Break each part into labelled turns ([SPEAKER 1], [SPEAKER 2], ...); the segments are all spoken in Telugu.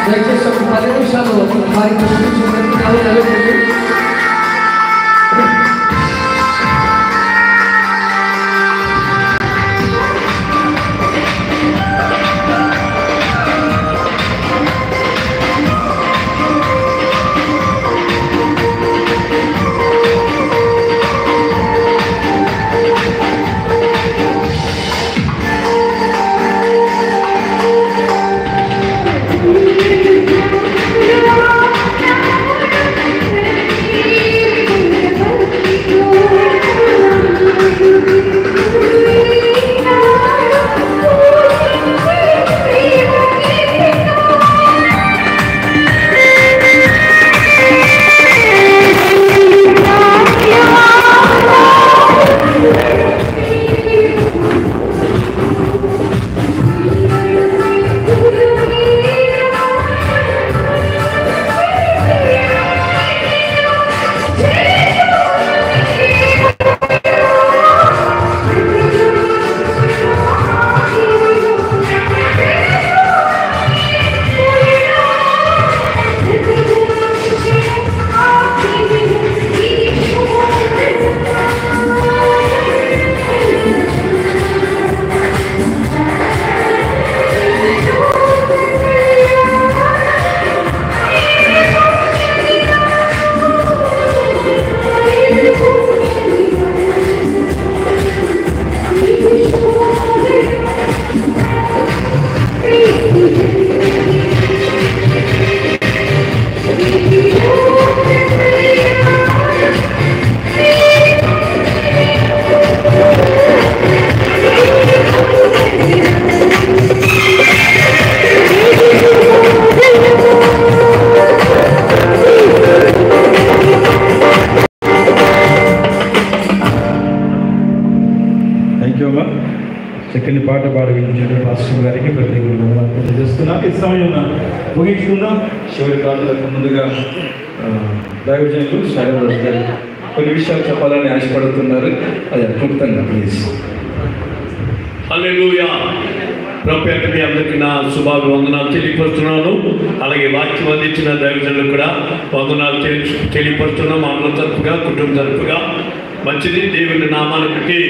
[SPEAKER 1] దయచేసి ఒక 10 నిమిషాలు కార్యక్రమం నిలబడి
[SPEAKER 2] చక్కని పాట పాడగించిన పాస్టర్ గారికి ప్రత్యేకంగా తెలియజేస్తున్నాను. ఈ సమయం ముగించుకుందాం. చివరి కాలంలో ముందుగా దైవజనులు శారదాస్ గారు కొన్ని విషయాలు చెప్పాలని ఆశపడుతున్నారు. అది క్లుప్తంగా ప్లీజ్.
[SPEAKER 3] హల్లెలూయా. ప్రభుపేట మీ అందరికీ నా శుభాభివందనాలు తెలియపరుస్తున్నాను. అలాగే వాక్యం అందించిన దైవజనులకు కూడా వందనాలు తెలియపరుస్తున్నాం. అందరి తరపుగా కుటుంబ తరపుగా మంచిది. దేవుని నామాన్ని బట్టి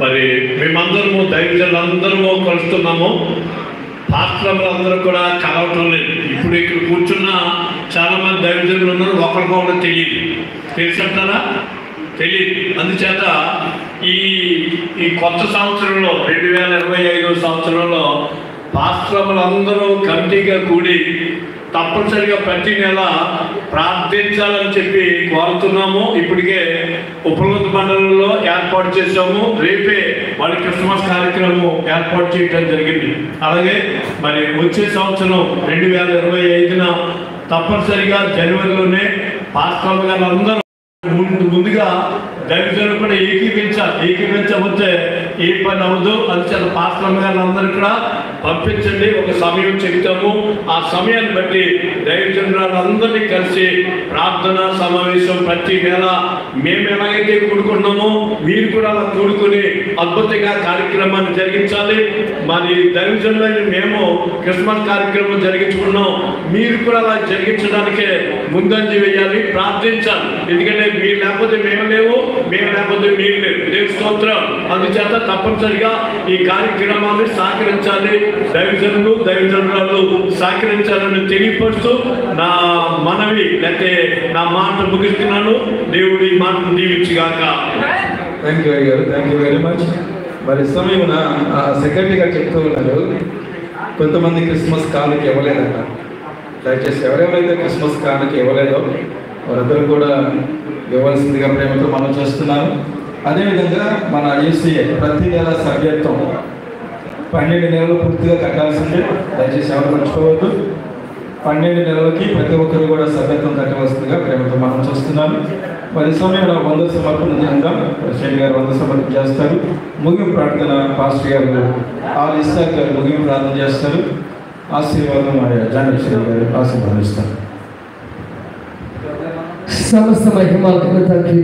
[SPEAKER 3] మరి మేమందరము దైవజనులందరము కలుస్తున్నాము. పాత్రలందరూ కూడా కలవటం లేదు. ఇప్పుడు ఇక్కడ కూర్చున్న చాలామంది దైవజనులు ఉన్నారు, ఒకరికొకరు తెలియదు. తెలుసంటారా? తెలియదు. అందుచేత ఈ కొత్త సంవత్సరంలో 2025 సంవత్సరంలో పాస్టర్లందరూ కమిటీగా కూడి తప్పనిసరిగా ప్రతి నెల ప్రార్థించాలని చెప్పి కోరుతున్నాము. ఇప్పటికే ఉపనత మండలంలో ఏర్పాటు చేసాము. రేపే వాళ్ళ క్రిస్మస్ కార్యక్రమం ఏర్పాటు చేయడం జరిగింది. అలాగే మరి వచ్చే సంవత్సరం 2025న తప్పనిసరిగా జనవరిలోనే పాస్టర్ గారు అందరూ ముందుగా దైవజనులు కూడా ఏకీపించకపోతే ఏ పని అవ్వదు. అందుచేత పాస్టర్ గారు అందరూ కూడా పంపించండి. ఒక సమయం చెబుతాము. ఆ సమయాన్ని బట్టి దైవజనులందరినీ కలిసి ప్రార్థన సమావేశం ప్రతి నెల మేము ఎలాగైతే కూడుకున్నామో మీరు కూడా అలా కూడుకుని అద్భుతంగా కార్యక్రమాన్ని జరిగించాలి. మరి దైవజనులైన మేము క్రిస్మస్ కార్యక్రమం జరిగించుకున్నాం. మీరు కూడా అలా జరిగించడానికే ముందంజ వేయాలి, ప్రార్థించాలి. ఎందుకంటే మీరు లేకపోతే మేము లేవు, మేము లేకపోతే మీరు లేవు. దేవుని స్తోత్రం. అందుచేత తప్పనిసరిగా ఈ కార్యక్రమాన్ని సహకరించాలి. దైవజనురాలు సహకరించాలని తెలియపరుస్తూ నా మనవి లేకపోతే నా మాట ముగిస్తున్నాను. దేవుడి మాటను దీవించుగాక.
[SPEAKER 2] థ్యాంక్ యూ గారు, థ్యాంక్ యూ వెరీ మచ్. మరి సమయమున సెక్రటరీ గారు చెప్తూ ఉన్నారు, కొంతమంది క్రిస్మస్ కానుక ఇవ్వలేదట. దయచేసి ఎవరెవరైతే క్రిస్మస్ కానుక ఇవ్వలేదో వారందరూ కూడా ఇవ్వాల్సిందిగా ప్రేమతో మనం చేస్తున్నాను. అదేవిధంగా మన ఈసీఏ ప్రతి నెల సభ్యత్వం 12 నెలలు పూర్తిగా కట్టాల్సిందే. దయచేసి ఎవరు మర్చిపోవద్దు. 12 నెలలకి ప్రతి ఒక్కరు కూడా సభ్యత్వం కట్టవలసిందిగా ప్రేమతో మనం చేస్తున్నాను. మరి సమయంలో 100 సమర్పణ చేద్దాం. ప్రెసిడెంట్ గారు 100 సమర్పణ చేస్తారు. ముగింపు ప్రార్థన పాస్టర్ గారు ఆల్ ఇస్సాక్ గారు ముగింపు ప్రార్థన చేస్తారు. ఆశీర్వాదం జానకిశ్వరి గారు ఆశీర్వాదిస్తారు.
[SPEAKER 1] సమస్త మహిమలకు తండ్రి